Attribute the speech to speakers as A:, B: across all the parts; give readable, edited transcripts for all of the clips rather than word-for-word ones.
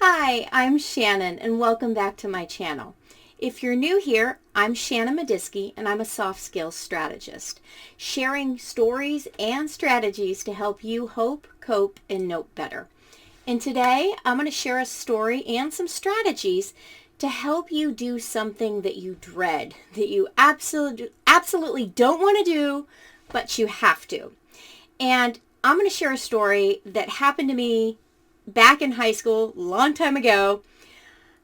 A: Hi, I'm Shannon and welcome back to my channel. If you're new here, I'm Shannon Medisky and I'm a soft skills strategist, sharing stories and strategies to help you hope, cope, and nope better. And today I'm going to share a story and some strategies to help you do something that you dread, that you absolutely don't want to do, but you have to. And I'm going to share a story that happened to me back in high school, a long time ago.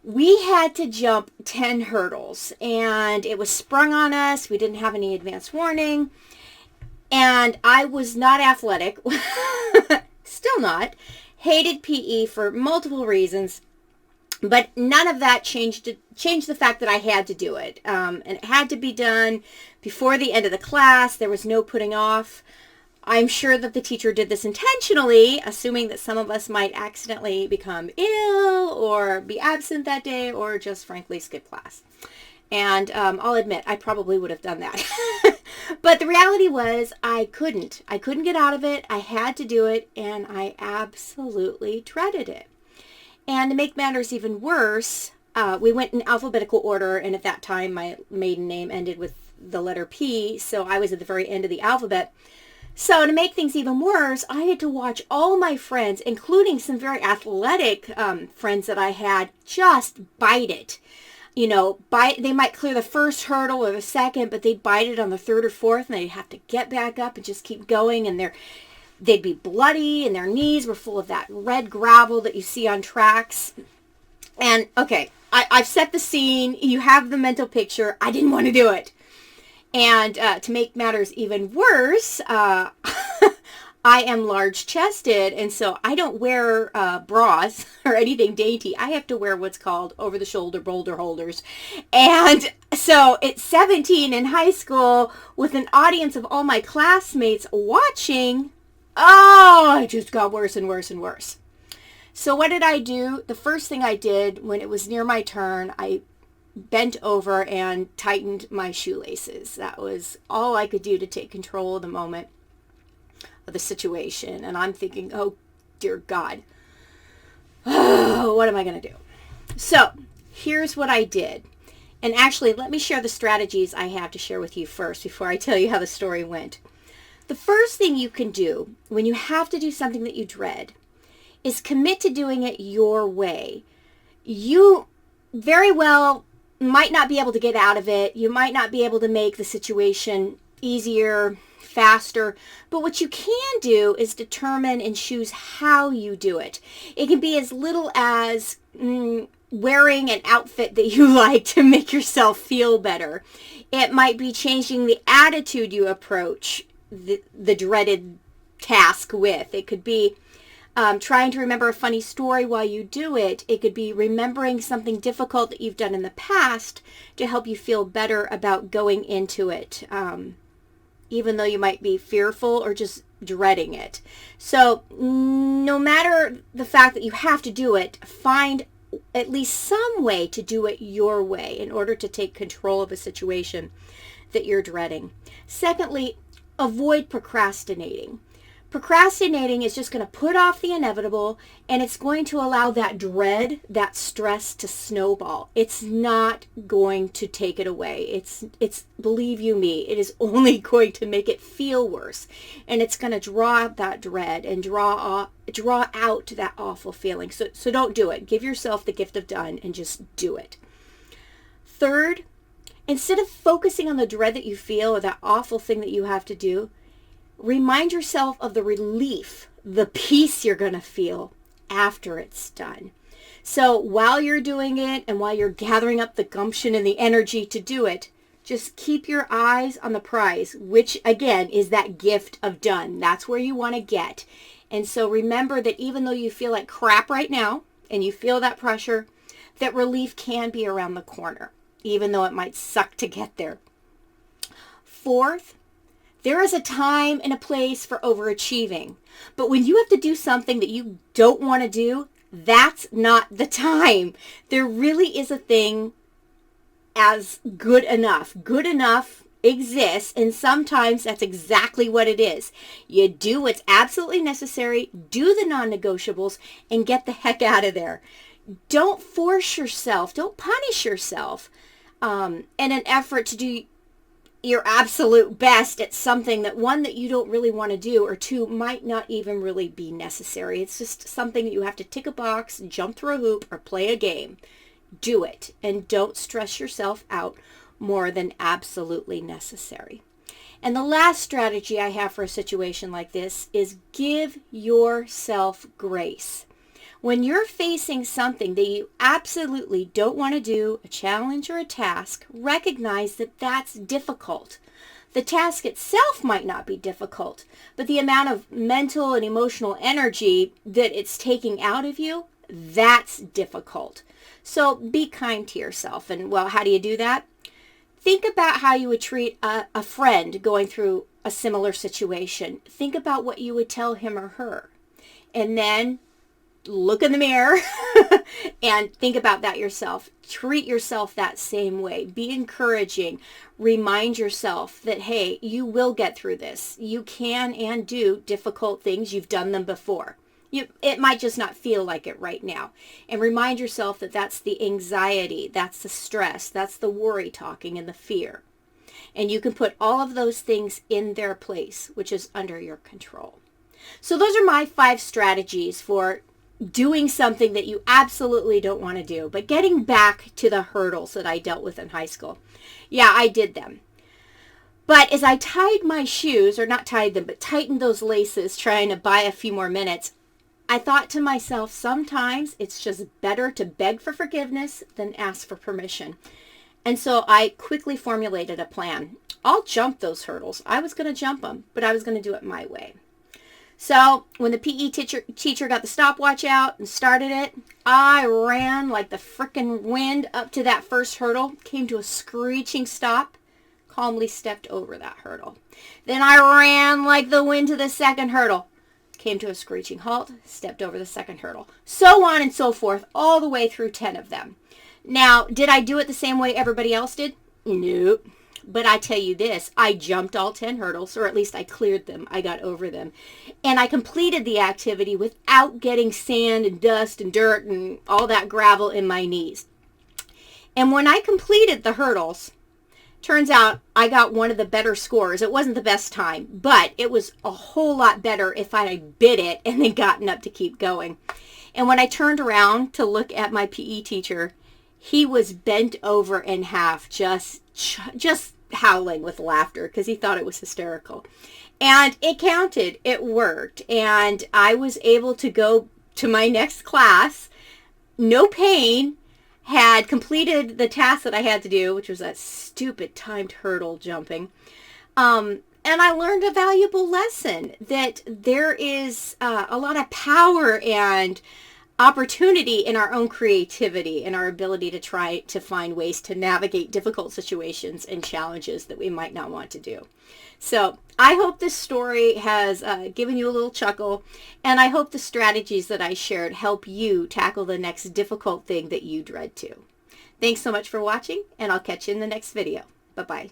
A: We had to jump 10 hurdles and it was sprung on us. We didn't have any advance warning. And I was not athletic, still not, hated PE for multiple reasons, but none of that changed the fact that I had to do it. And it had to be done before the end of the class. There was no putting off. I'm sure that the teacher did this intentionally, assuming that some of us might accidentally become ill or be absent that day or just frankly skip class. And I'll admit, I probably would have done that. But the reality was I couldn't get out of it. I had to do it, and I absolutely dreaded it. And to make matters even worse, we went in alphabetical order, and at that time my maiden name ended with the letter P, so I was at the very end of the alphabet. So to make things even worse, I had to watch all my friends, including some very athletic friends that I had, just bite it. You know, they might clear the first hurdle or the second, but they'd bite it on the third or fourth, and they'd have to get back up and just keep going, and they'd be bloody, and their knees were full of that red gravel that you see on tracks. And, okay, I've set the scene. You have the mental picture. I didn't want to do it. And to make matters even worse, I am large-chested, and so I don't wear bras or anything dainty. I have to wear what's called over-the-shoulder boulder holders. And so at 17 in high school, with an audience of all my classmates watching, it just got worse and worse and worse. So what did I do? The first thing I did when it was near my turn, I bent over and tightened my shoelaces. That was all I could do to take control of the moment, of the situation. And I'm thinking, oh, dear God, what am I going to do? So here's what I did. And actually, let me share the strategies I have to share with you first before I tell you how the story went. The first thing you can do when you have to do something that you dread is commit to doing it your way. You very well might not be able to get out of it. You might not be able to make the situation easier, faster, but what you can do is determine and choose how you do it. It can be as little as wearing an outfit that you like to make yourself feel better. It might be changing the attitude you approach the dreaded task with. It could be trying to remember a funny story while you do it. It could be remembering something difficult that you've done in the past to help you feel better about going into it, even though you might be fearful or just dreading it. So no matter the fact that you have to do it, find at least some way to do it your way in order to take control of a situation that you're dreading. Secondly, avoid procrastinating. Procrastinating is just going to put off the inevitable, and it's going to allow that dread, that stress to snowball. It's not going to take it away. It's believe you me, it is only going to make it feel worse, and it's going to draw out that dread and draw out that awful feeling. So don't do it. Give yourself the gift of done and just do it. Third, instead of focusing on the dread that you feel or that awful thing that you have to do, remind yourself of the relief, the peace you're going to feel after it's done. So while you're doing it and while you're gathering up the gumption and the energy to do it, just keep your eyes on the prize, which again is that gift of done. That's where you want to get. And so remember that even though you feel like crap right now and you feel that pressure, that relief can be around the corner, even though it might suck to get there. Fourth, there is a time and a place for overachieving. But when you have to do something that you don't want to do, that's not the time. There really is a thing as good enough. Good enough exists, and sometimes that's exactly what it is. You do what's absolutely necessary, do the non-negotiables, and get the heck out of there. don't force yourself, don't punish yourself in an effort to do your absolute best at something that, one, that you don't really want to do, or two, might not even really be necessary. It's just something that you have to tick a box, jump through a hoop, or play a game. Do it, and don't stress yourself out more than absolutely necessary. And the last strategy I have for a situation like this is give yourself grace. When you're facing something that you absolutely don't want to do, a challenge or a task, recognize that that's difficult. The task itself might not be difficult, but the amount of mental and emotional energy that it's taking out of you, that's difficult. So be kind to yourself. And, well, how do you do that? Think about how you would treat a friend going through a similar situation. Think about what you would tell him or her. And then look in the mirror and think about that yourself. Treat yourself that same way. Be encouraging. Remind yourself that, hey, you will get through this. You can and do difficult things. You've done them before. It might just not feel like it right now. And remind yourself that that's the anxiety, that's the stress, that's the worry talking and the fear. And you can put all of those things in their place, which is under your control. So those are my 5 strategies for doing something that you absolutely don't want to do. But getting back to the hurdles that I dealt with in high school. Yeah, I did them. But as I tied my shoes, or not tied them, but tightened those laces, trying to buy a few more minutes, I thought to myself, sometimes it's just better to beg for forgiveness than ask for permission. And so I quickly formulated a plan. I'll jump those hurdles. I was going to jump them, but I was going to do it my way. So when the PE teacher got the stopwatch out and started it, I ran like the frickin' wind up to that first hurdle, came to a screeching stop, calmly stepped over that hurdle. Then I ran like the wind to the second hurdle, came to a screeching halt, stepped over the second hurdle. So on and so forth, all the way through 10 of them. Now, did I do it the same way everybody else did? Nope. But I tell you this, I jumped all 10 hurdles, or at least I cleared them. I got over them. And I completed the activity without getting sand and dust and dirt and all that gravel in my knees. And when I completed the hurdles, turns out I got one of the better scores. It wasn't the best time, but it was a whole lot better if I had bit it and then gotten up to keep going. And when I turned around to look at my PE teacher, he was bent over in half, just howling with laughter because he thought it was hysterical. And it counted. It worked. And I was able to go to my next class, no pain, had completed the task that I had to do, which was that stupid timed hurdle jumping. And I learned a valuable lesson that there is a lot of power and opportunity in our own creativity and our ability to try to find ways to navigate difficult situations and challenges that we might not want to do. So I hope this story has given you a little chuckle, and I hope the strategies that I shared help you tackle the next difficult thing that you dread to. Thanks so much for watching, and I'll catch you in the next video. Bye-bye.